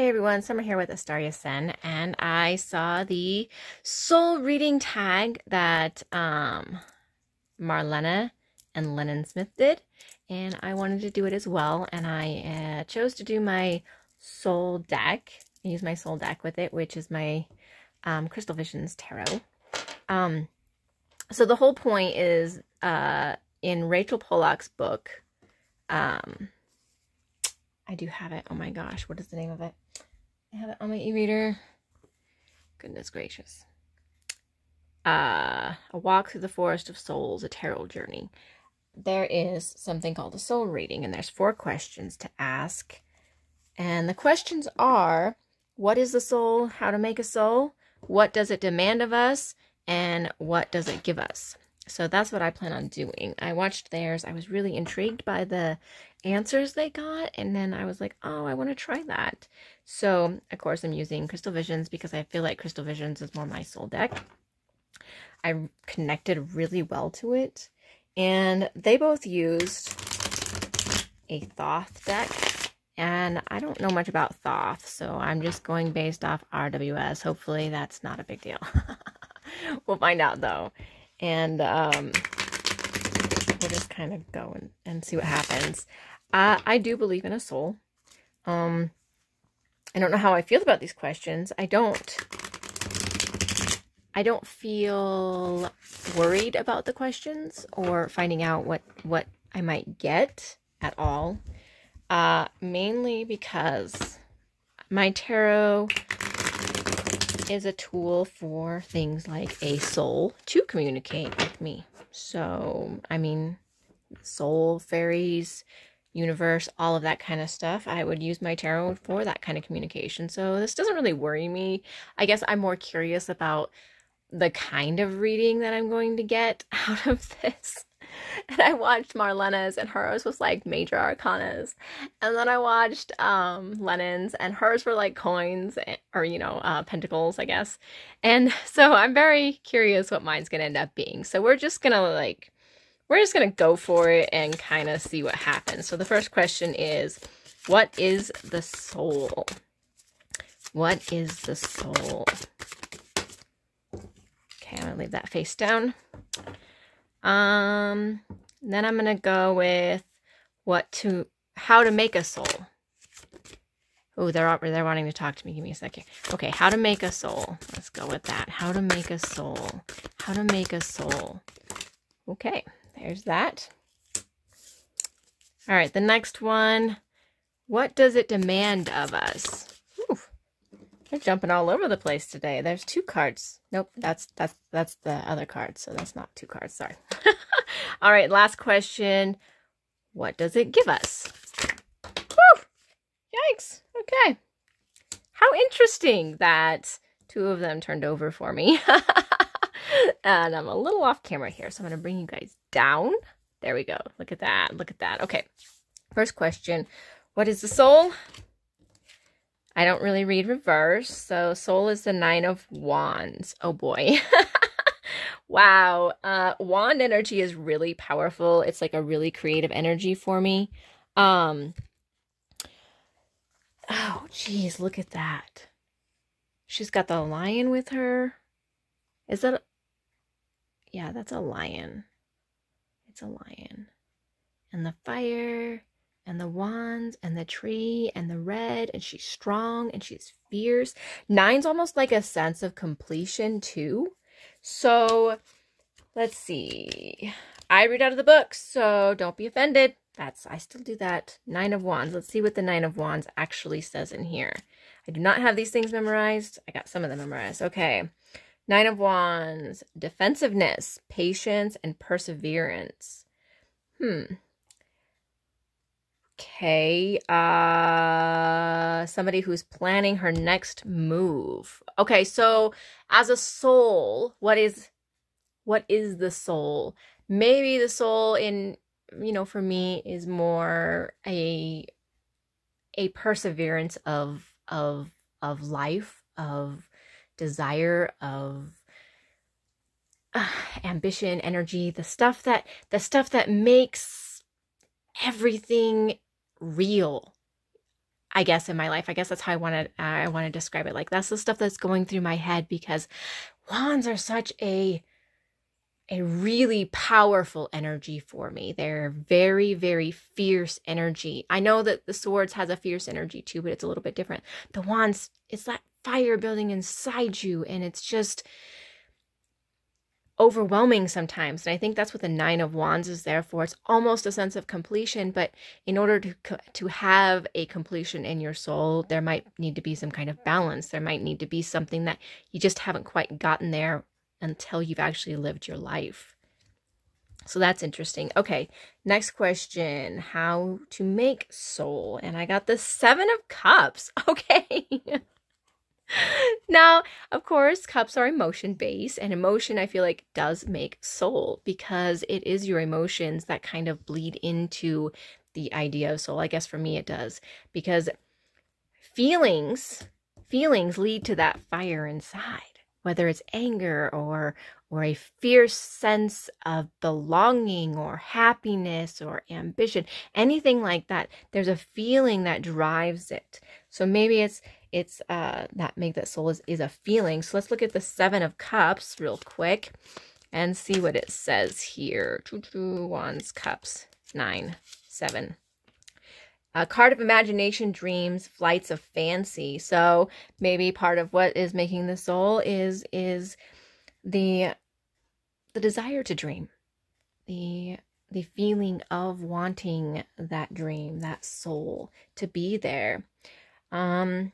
Hey everyone, Summer here with Astaria Sen, and I saw the soul reading tag that Marlena and Lennon Smith did, and I wanted to do it as well, and I chose to do my soul deck. I use my soul deck with it, which is my Crystal Visions Tarot. So the whole point is in Rachel Pollack's book, I do have it. Oh my gosh, what is the name of it? I have it on my e-reader. Goodness gracious. A Walk Through the Forest of Souls, a Tarot Journey. There is something called a soul reading, and there's 4 questions to ask. And the questions are, what is the soul? How to make a soul? What does it demand of us? And what does it give us? So that's what I plan on doing. I watched theirs. I was really intrigued by the answers they got. And then I was like, oh, I want to try that. So, of course, I'm using Crystal Visions because I feel like Crystal Visions is more my soul deck. I connected really well to it. And they both used a Thoth deck. And I don't know much about Thoth, so I'm just going based off RWS. Hopefully that's not a big deal. We'll find out, though. And we'll just kind of go and see what happens. I do believe in a soul. I don't know how I feel about these questions. I don't feel worried about the questions or finding out what I might get at all. Mainly because my tarot is a tool for things like a soul to communicate with me. So, I mean, soul, fairies, universe, all of that kind of stuff. I would use my tarot for that kind of communication. So this doesn't really worry me. I guess I'm more curious about the kind of reading that I'm going to get out of this. And I watched Marlena's, and hers was like major arcanas. And then I watched Lennon's, and hers were like coins, or, you know, pentacles, I guess. And so I'm very curious what mine's going to end up being. So we're just going to go for it and kind of see what happens. So the first question is, what is the soul? What is the soul? Okay, I'm going to leave that face down. Then I'm gonna go with how to make a soul. Oh, they're wanting to talk to me. Give me a second. Okay, how to make a soul. Let's go with that. How to make a soul. How to make a soul. Okay, there's that. All right, the next one. What does it demand of us? Ooh, they're jumping all over the place today. There's 2 cards. Nope, that's the other card, so that's not 2 cards. Sorry. All right, last question. What does it give us? Whew! Yikes. Okay. How interesting that 2 of them turned over for me. And I'm a little off camera here, so I'm going to bring you guys down. There we go. Look at that. Look at that. Okay. First question. What is the soul? I don't really read reverse, so soul is the 9 of Wands. Oh boy. Wow. Wand energy is really powerful. It's like a really creative energy for me. Oh geez, look at that. She's got the lion with her. Is that yeah, that's a lion. It's a lion. And the fire, and the wands, and the tree, and the red, and she's strong, and she's fierce. 9's almost like a sense of completion, too. So, let's see. I read out of the book, so don't be offended. I still do that. 9 of Wands. Let's see what the 9 of Wands actually says in here. I do not have these things memorized. I got some of them memorized. Okay. 9 of Wands. Defensiveness, patience, and perseverance. Okay, somebody who's planning her next move. Okay, so as a soul, what is the soul? Maybe the soul in, you know, for me is more a perseverance of life, of desire, of ambition, energy, the stuff that makes everything real. I guess, in my life. I guess that's how I want to describe it. Like, that's the stuff that's going through my head, because wands are such a really powerful energy for me. They're very, very fierce energy. I know that the swords has a fierce energy too, but it's a little bit different. The wands, it's that fire building inside you, and it's just overwhelming sometimes. And I think that's what the Nine of Wands is there for. It's almost a sense of completion, but in order to have a completion in your soul, there might need to be some kind of balance. There might need to be something that you just haven't quite gotten there until you've actually lived your life. So that's interesting. Okay, next question. How to make soul? And I got the Seven of Cups. Okay. Now, of course, cups are emotion-based, and emotion, I feel like, does make soul, because it is your emotions that kind of bleed into the idea of soul. I guess for me it does, because feelings lead to that fire inside, whether it's anger or a fierce sense of belonging or happiness or ambition, anything like that. There's a feeling that drives it. So maybe it's that make that soul is a feeling. So let's look at the Seven of Cups real quick and see what it says here. Two Wands, Cups, 9, 7. A card of imagination, dreams, flights of fancy. So maybe part of what is making the soul is the desire to dream, the feeling of wanting that dream, that soul to be there. The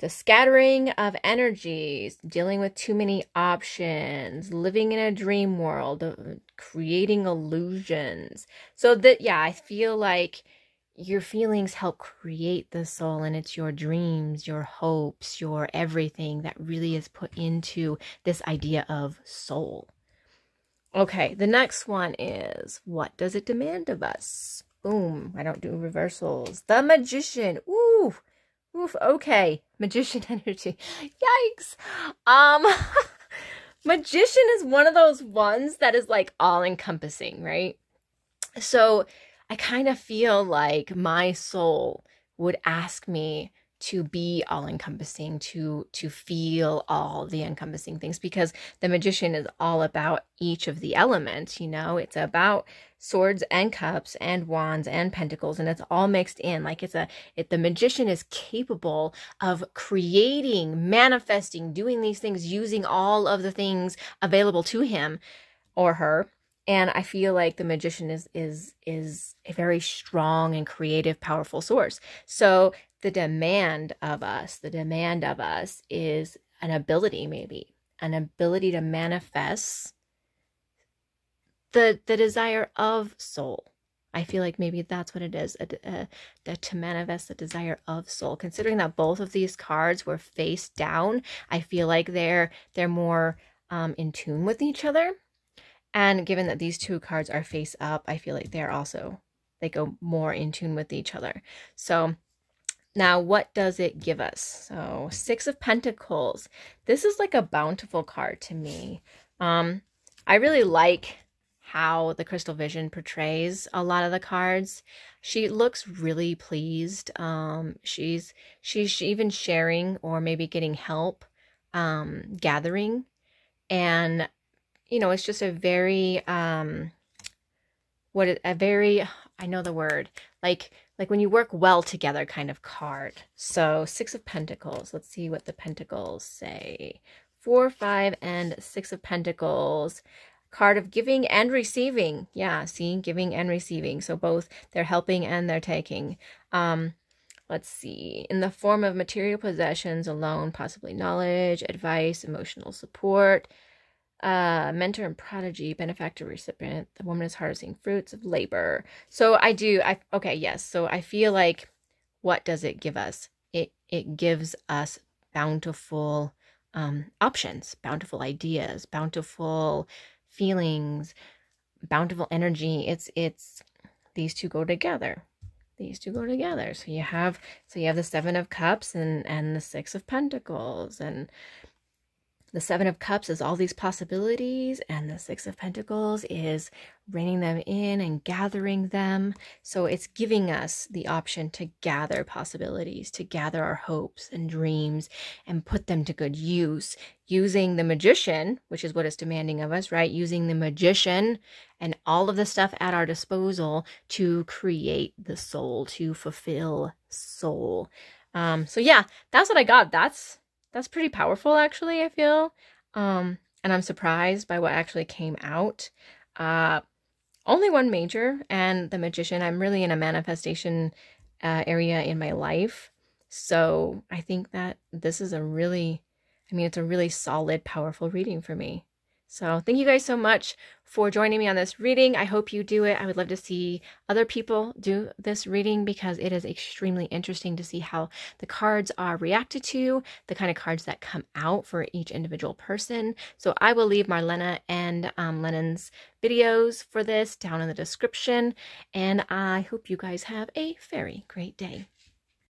scattering of energies, dealing with too many options, living in a dream world, creating illusions. So that, yeah, I feel like your feelings help create the soul, and it's your dreams, your hopes, your everything that really is put into this idea of soul. Okay, the next one is, what does it demand of us? Boom, I don't do reversals. The Magician. Ooh, oof, okay. Magician energy. Yikes. Magician is one of those ones that is like all-encompassing, right? So I kind of feel like my soul would ask me to be all-encompassing, to feel all the encompassing things, because the Magician is all about each of the elements, you know? It's about swords and cups and wands and pentacles, and it's all mixed in. Like the Magician is capable of creating, manifesting, doing these things, using all of the things available to him or her. And I feel like the Magician is a very strong and creative, powerful source. So the demand of us is an ability, maybe an ability to manifest the desire of soul. I feel like maybe that's what it is, to manifest the desire of soul. Considering that both of these cards were face down, I feel like they're more in tune with each other. And given that these two cards are face up, I feel like they go more in tune with each other. So now, what does it give us? So, Six of Pentacles. This is like a bountiful card to me. I really like how the Crystal Vision portrays a lot of the cards. She looks really pleased. She's even sharing or maybe getting help, gathering, and you know, it's just a very I know the word, like when you work well together kind of card. So Six of Pentacles. Let's see what the Pentacles say. 4, 5, and 6 of Pentacles. Card of giving and receiving. Yeah, see, giving and receiving. So both, they're helping and they're taking. Let's see. In the form of material possessions, alone, possibly knowledge, advice, emotional support. Mentor and prodigy, benefactor, recipient. The woman is harvesting fruits of labor. So okay, yes. So I feel like, what does it give us? It gives us bountiful options, bountiful ideas, bountiful feelings, bountiful energy. It's these two go together. These two go together. So you have the Seven of Cups and the Six of Pentacles, and The Seven of Cups is all these possibilities, and the Six of Pentacles is reining them in and gathering them. So it's giving us the option to gather possibilities, to gather our hopes and dreams and put them to good use, using the Magician, which is what it's demanding of us, right? Using the Magician and all of the stuff at our disposal to create the soul, to fulfill soul. So yeah, that's what I got. That's pretty powerful, actually, I feel. And I'm surprised by what actually came out. Only one major, and the Magician. I'm really in a manifestation area in my life. So I think that this is a really, it's a really solid, powerful reading for me. So thank you guys so much for joining me on this reading. I hope you do it. I would love to see other people do this reading because it is extremely interesting to see how the cards are reacted to, the kind of cards that come out for each individual person. So I will leave Marlena and Lennon's videos for this down in the description. And I hope you guys have a very great day.